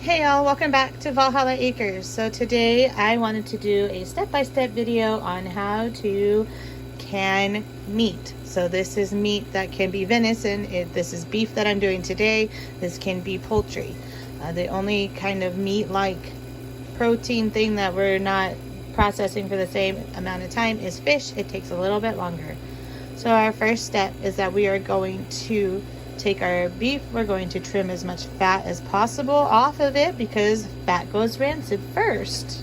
Hey y'all, welcome back to Valhalla Acres. So today I wanted to do a step-by-step video on how to can meat. So this is meat that can be venison. This is beef that I'm doing today. This can be poultry. The only kind of meat-like protein thing that we're not processing for the same amount of time is fish. It takes a little bit longer. So our first step is that we are going to take our beef. We're going to trim as much fat as possible off of it because fat goes rancid first.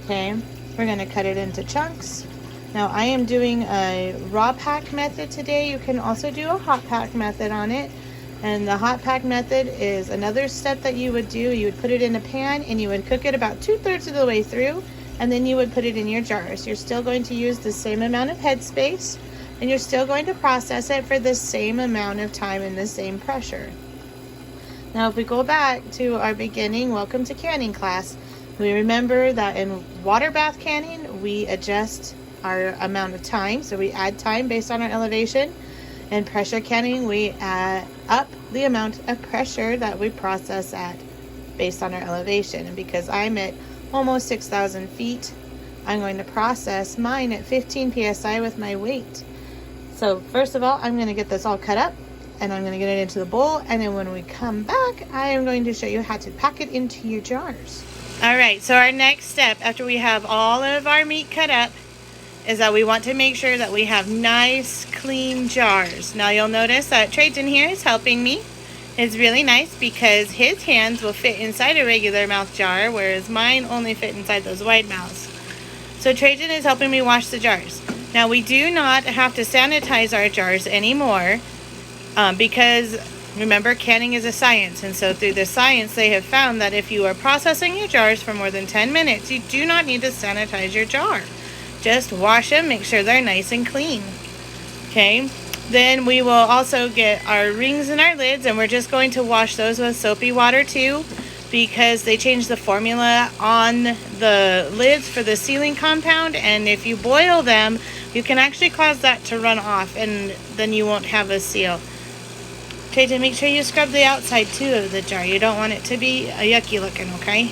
Okay, we're going to cut it into chunks. Now I am doing a raw pack method today. You can also do a hot pack method on it. And the hot pack method is another step that you would do. You would put it in a pan and you would cook it about 2/3 of the way through, and then you would put it in your jars. You're still going to use the same amount of headspace, and you're still going to process it for the same amount of time and the same pressure. Now, if we go back to our beginning, welcome to canning class, we remember that in water bath canning, we adjust our amount of time. So we add time based on our elevation. In pressure canning, we add up the amount of pressure that we process at based on our elevation. And because I'm at almost 6,000 feet, I'm going to process mine at 15 psi with my weight. So first of all, I'm going to get this all cut up and I'm going to get it into the bowl. And then when we come back, I am going to show you how to pack it into your jars. All right, so our next step after we have all of our meat cut up is that we want to make sure that we have nice, clean jars. Now you'll notice that Trajan here is helping me. It's really nice because his hands will fit inside a regular mouth jar, whereas mine only fit inside those wide mouths. So Trajan is helping me wash the jars. Now we do not have to sanitize our jars anymore because remember, canning is a science, and so through the science they have found that if you are processing your jars for more than 10 minutes, you do not need to sanitize your jar. Just wash them, make sure they're nice and clean. Okay, then we will also get our rings and our lids, and we're just going to wash those with soapy water too, because they changed the formula on the lids for the sealing compound, and if you boil them, you can actually cause that to run off, and then you won't have a seal. Okay, to make sure you scrub the outside too of the jar. You don't want it to be yucky looking, okay?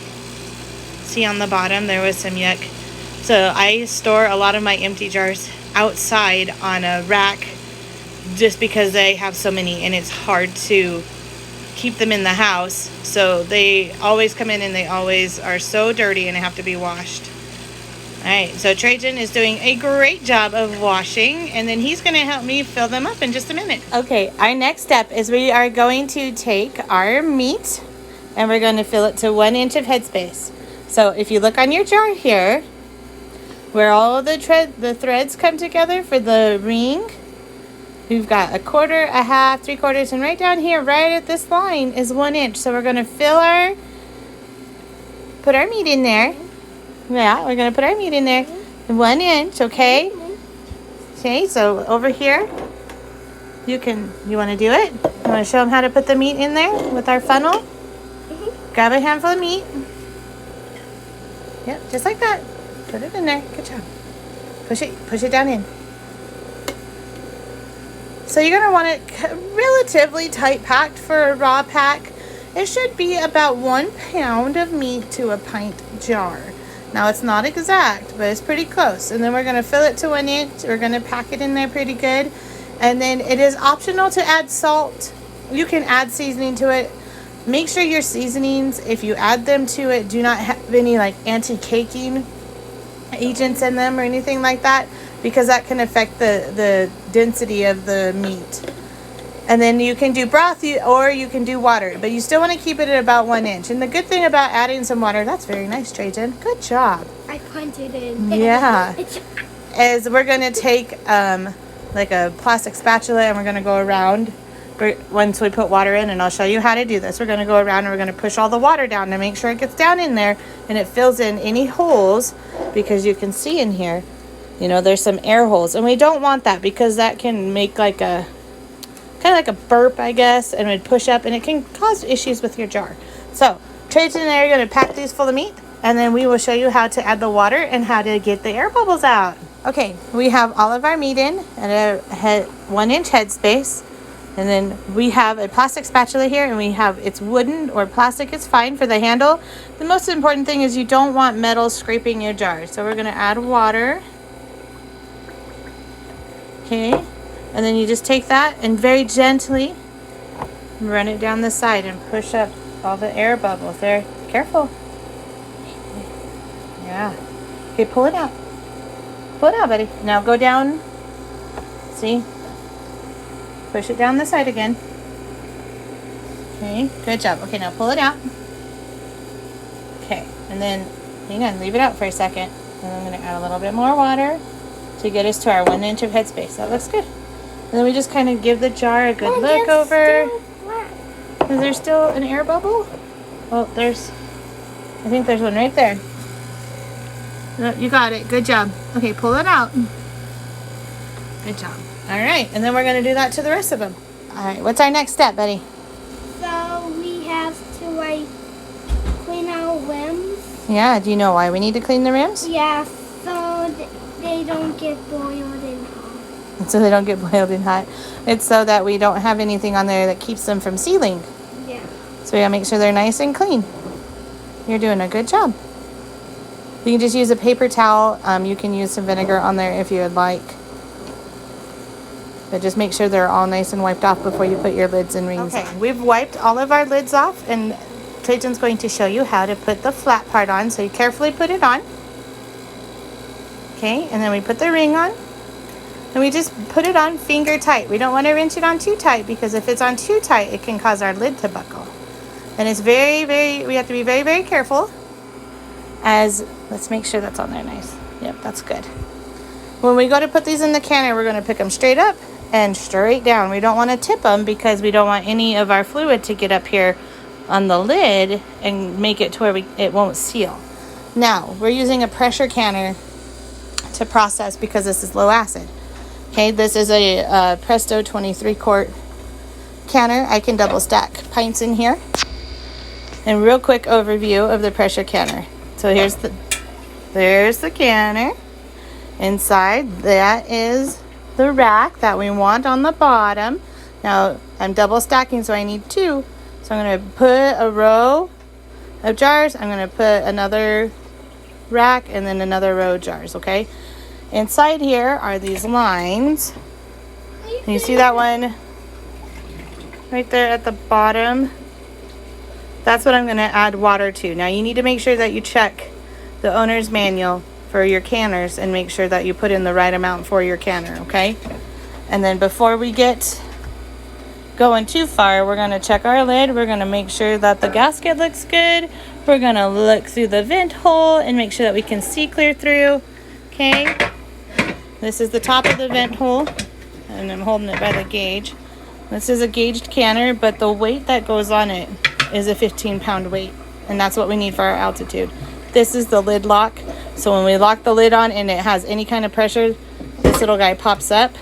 See on the bottom there was some yuck. So I store a lot of my empty jars outside on a rack just because they have so many and it's hard to keep them in the house. So they always come in and they always are so dirty and have to be washed. Alright, so Trajan is doing a great job of washing, and then he's going to help me fill them up in just a minute. Okay, our next step is we are going to take our meat and we're going to fill it to 1 inch of headspace. So if you look on your jar here, where all of the threads come together for the ring, we've got 1/4, 1/2, 3/4, and right down here, right at this line is 1 inch. So we're going to put our meat in there. Yeah, we're going to put our meat in there. 1 inch, okay? Okay, so over here, you want to do it? You want to show them how to put the meat in there with our funnel? Grab a handful of meat. Yep, just like that. Put it in there. Good job. Push it down in. So you're going to want it relatively tight packed for a raw pack. It should be about 1 pound of meat to a pint jar. Now it's not exact, but it's pretty close. And then we're going to fill it to 1 inch. We're going to pack it in there pretty good. And then it is optional to add salt. You can add seasoning to it. Make sure your seasonings, if you add them to it, do not have any like anti-caking agents in them or anything like that, because that can affect the density of the meat. And then you can do broth or you can do water, but you still want to keep it at about 1 inch. And the good thing about adding some water, that's very nice, Trajan. Good job. I punted in. Yeah. Is we're going to take like a plastic spatula and we're going to go around once we put water in, and I'll show you how to do this. We're going to go around and we're going to push all the water down to make sure it gets down in there and it fills in any holes, because you can see in here, you know, there's some air holes, and we don't want that because that can make like a kind of like a burp, I guess, and would push up and it can cause issues with your jar. So Trajan and I are going to pack these full of meat, and then we will show you how to add the water and how to get the air bubbles out. Okay, we have all of our meat in at a 1 inch headspace. And then we have a plastic spatula here, and it's wooden or plastic is fine for the handle. The most important thing is you don't want metal scraping your jar. So we're gonna add water. Okay, and then you just take that and very gently run it down the side and push up all the air bubbles there. Careful. Yeah. Okay, pull it out. Pull it out, buddy. Now go down. See? Push it down the side again. Okay, good job. Okay, now pull it out. Okay, and then hang on, leave it out for a second. And I'm going to add a little bit more water to get us to our 1 inch of headspace. That looks good. And then we just kind of give the jar a good look over. Is there still an air bubble? Well, I think there's one right there. No, you got it. Good job. Okay, pull it out. Good job. All right, and then we're going to do that to the rest of them. All right, what's our next step, Betty? So we have to like clean our rims. Yeah, do you know why we need to clean the rims? Yeah, so they don't get boiled and hot. So they don't get boiled and hot. It's so that we don't have anything on there that keeps them from sealing. Yeah. So we gotta make sure they're nice and clean. You're doing a good job. You can just use a paper towel. You can use some vinegar on there if you would like. But just make sure they're all nice and wiped off before you put your lids and rings on. We've wiped all of our lids off, and Trajan's going to show you how to put the flat part on. So you carefully put it on. Okay, and then we put the ring on. And we just put it on finger tight. We don't want to wrench it on too tight, because if it's on too tight, it can cause our lid to buckle. And it's we have to be very, very careful. Let's make sure that's on there nice. Yep, that's good. When we go to put these in the canner, we're going to pick them straight up and straight down. We don't want to tip them because we don't want any of our fluid to get up here on the lid and make it to where it won't seal. Now, we're using a pressure canner to process because this is low acid. Okay, this is a Presto 23 quart canner. I can double stack pints in here. And real quick overview of the pressure canner. So there's the canner. Inside that is the rack that we want on the bottom. Now I'm double stacking, so I need 2. So I'm going to put a row of jars. I'm going to put another rack and then another row of jars, okay? Inside here are these lines. And you see that one right there at the bottom? That's what I'm going to add water to. Now you need to make sure that you check the owner's manual for your canners and make sure that you put in the right amount for your canner, okay? And then before we get going too far, we're going to check our lid. We're going to make sure that the gasket looks good. We're going to look through the vent hole and make sure that we can see clear through, okay? This is the top of the vent hole, and I'm holding it by the gauge. This is a gauged canner, but the weight that goes on it is a 15-pound weight, and that's what we need for our altitude. This is the lid lock. So when we lock the lid on and it has any kind of pressure, this little guy pops up.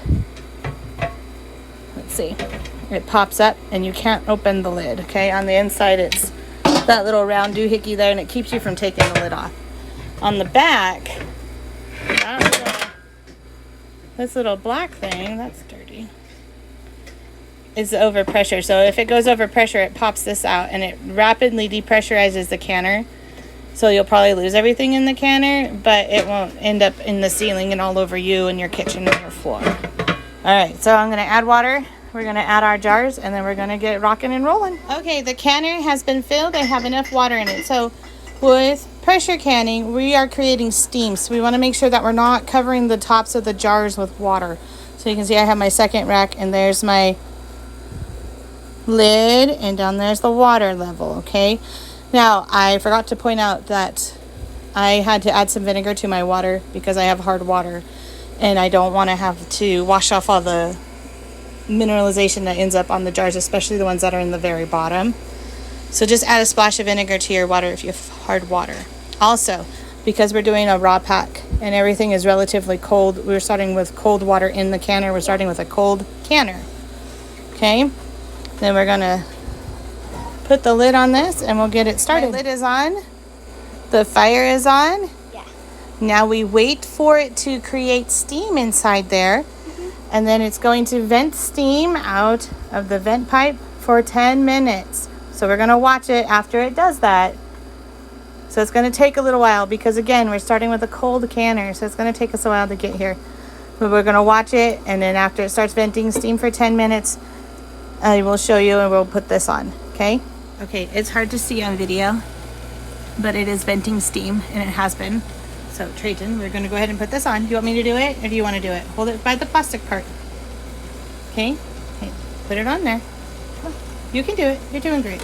Let's see. It pops up and you can't open the lid, okay? On the inside, it's that little round doohickey there, and it keeps you from taking the lid off. On the back, this little black thing, that's dirty, is the overpressure. So if it goes over pressure, it pops this out and it rapidly depressurizes the canner. So you'll probably lose everything in the canner, but it won't end up in the ceiling and all over you and your kitchen and your floor. All right, so I'm going to add water. We're going to add our jars, and then we're going to get rocking and rolling. Okay, the canner has been filled. I have enough water in it. So with pressure canning, we are creating steam. So we want to make sure that we're not covering the tops of the jars with water. So you can see I have my second rack, and there's my lid, and down there's the water level, okay? Now, I forgot to point out that I had to add some vinegar to my water because I have hard water, and I don't want to have to wash off all the mineralization that ends up on the jars, especially the ones that are in the very bottom. So just add a splash of vinegar to your water if you have hard water. Also, because we're doing a raw pack and everything is relatively cold, we're starting with cold water in the canner. We're starting with a cold canner. Okay? Then we're going to put the lid on this and we'll get it started. The lid is on. The fire is on. Yeah. Now we wait for it to create steam inside there. And then it's going to vent steam out of the vent pipe for 10 minutes. So we're going to watch it after it does that. So it's going to take a little while because, again, we're starting with a cold canner. So it's going to take us a while to get here. But we're going to watch it, and then after it starts venting steam for 10 minutes, I will show you and we'll put this on, okay? Okay, it's hard to see on video, but it is venting steam, and it has been. So, Trajan, we're going to go ahead and put this on. Do you want me to do it, or do you want to do it? Hold it by the plastic part. Okay? Okay, put it on there. You can do it. You're doing great.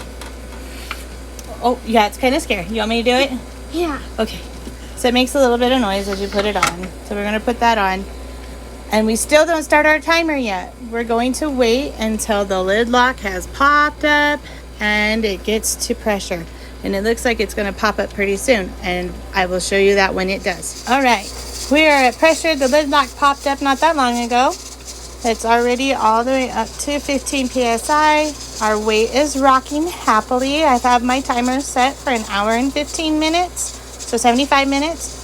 Oh, yeah, it's kind of scary. You want me to do it? Yeah. Okay. So it makes a little bit of noise as you put it on. So we're going to put that on. And we still don't start our timer yet. We're going to wait until the lid lock has popped up and it gets to pressure. And it looks like it's going to pop up pretty soon. And I will show you that when it does. All right. We are at pressure. The lid lock popped up not that long ago. It's already all the way up to 15 psi. Our weight is rocking happily. I have my timer set for an hour and 15 minutes, so 75 minutes.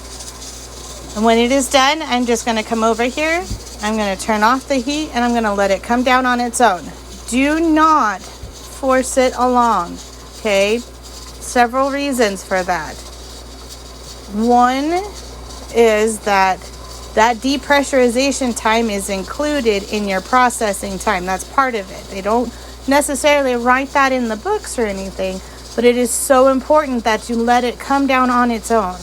And when it is done, I'm just going to come over here. I'm going to turn off the heat, and I'm going to let it come down on its own. Do not force it along, okay? Several reasons for that. One is that depressurization time is included in your processing time. That's part of it. They don't necessarily write that in the books or anything, but it is so important that you let it come down on its own.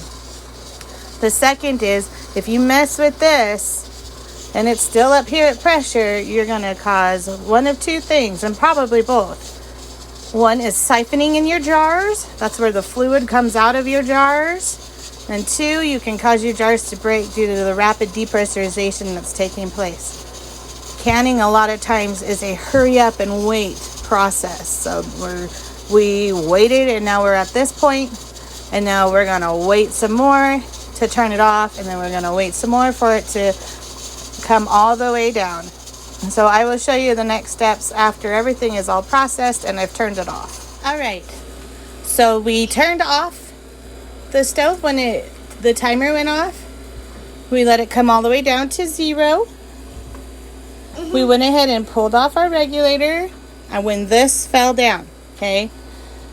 The second is, if you mess with this and it's still up here at pressure, you're going to cause one of two things, and probably both. One is siphoning in your jars. That's where the fluid comes out of your jars. And two, you can cause your jars to break due to the rapid depressurization that's taking place. Canning a lot of times is a hurry up and wait process. So we waited, and now we're at this point, and now we're going to wait some more to turn it off, and then we're going to wait some more for it to come all the way down. So I will show you the next steps after everything is all processed and I've turned it off. All right, so we turned off the stove when the timer went off. We let it come all the way down to 0. We went ahead and pulled off our regulator, and when this fell down, okay?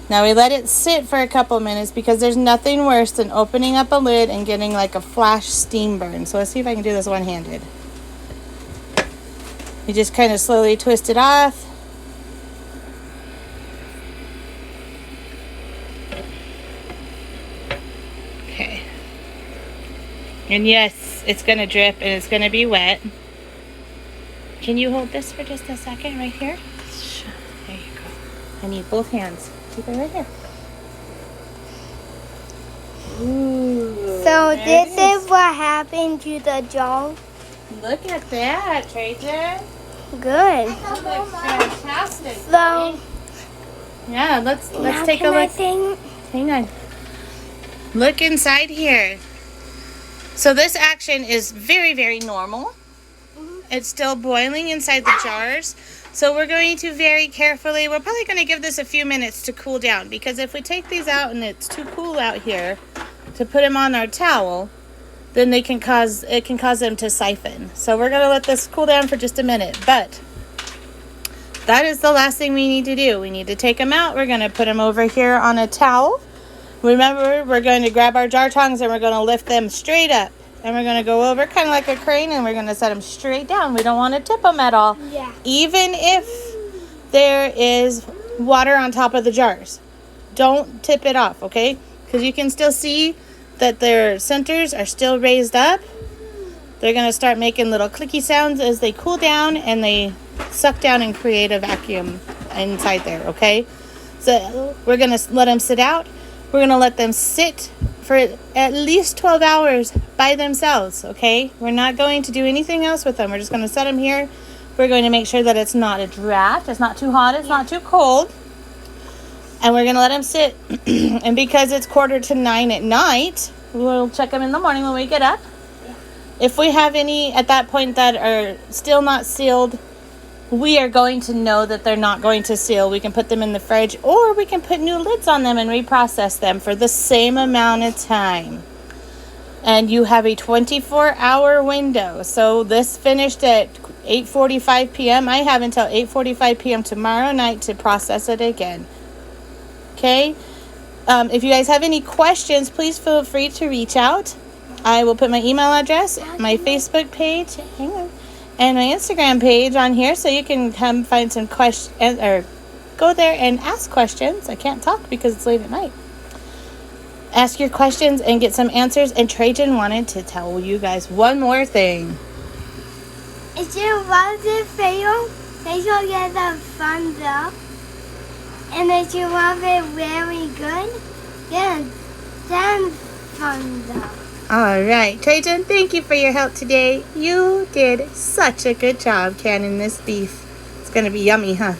Now we let it sit for a couple minutes because there's nothing worse than opening up a lid and getting like a flash steam burn. So let's see if I can do this one-handed. You just kind of slowly twist it off. Okay. And yes, it's going to drip and it's going to be wet. Can you hold this for just a second right here? There you go. I need both hands. Keep it right here. Ooh, So this is what happened to the jar. Look at that, Trajan. Good. That looks fantastic. So Yeah, let's now take a can I look. sing? Hang on. Look inside here. So this action is very, very normal. It's still boiling inside the jars. So we're going to very carefully, we're probably going to give this a few minutes to cool down, because if we take these out and it's too cool out here to put them on our towel, then it can cause them to siphon. So we're going to let this cool down for just a minute. But that is the last thing we need to do. We need to take them out. We're going to put them over here on a towel. Remember, we're going to grab our jar tongs and we're going to lift them straight up. And we're going to go over kind of like a crane, and we're going to set them straight down. We don't want to tip them at all. Yeah. Even if there is water on top of the jars. Don't tip it off, okay? Because you can still see that their centers are still raised up. They're going to start making little clicky sounds as they cool down and they suck down and create a vacuum inside there, okay? So we're going to let them sit out. We're going to let them sit for at least 12 hours by themselves, okay? We're not going to do anything else with them. We're just going to set them here. We're going to make sure that it's not a draft. It's not too hot. It's not too cold. And we're going to let them sit. And because it's 8:45 at night, we'll check them in the morning when we get up. If we have any at that point that are still not sealed, we are going to know that they're not going to seal. We can put them in the fridge, or we can put new lids on them and reprocess them for the same amount of time. And you have a 24-hour window. So this finished at 8:45 p.m. I have until 8:45 p.m. tomorrow night to process it again. Okay? If you guys have any questions, please feel free to reach out. I will put my email address, my Facebook page, and my Instagram page on here, so you can come find some questions or go there and ask questions. I can't talk because it's late at night. Ask your questions and get some answers. And Trajan wanted to tell you guys one more thing. If you love this video, make sure you get a thumbs up. And if you love it very good, then 10 thumbs up. All right, Trajan, thank you for your help today. You did such a good job canning this beef. It's going to be yummy, huh?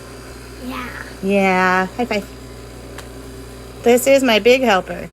Yeah. Yeah. High five. This is my big helper.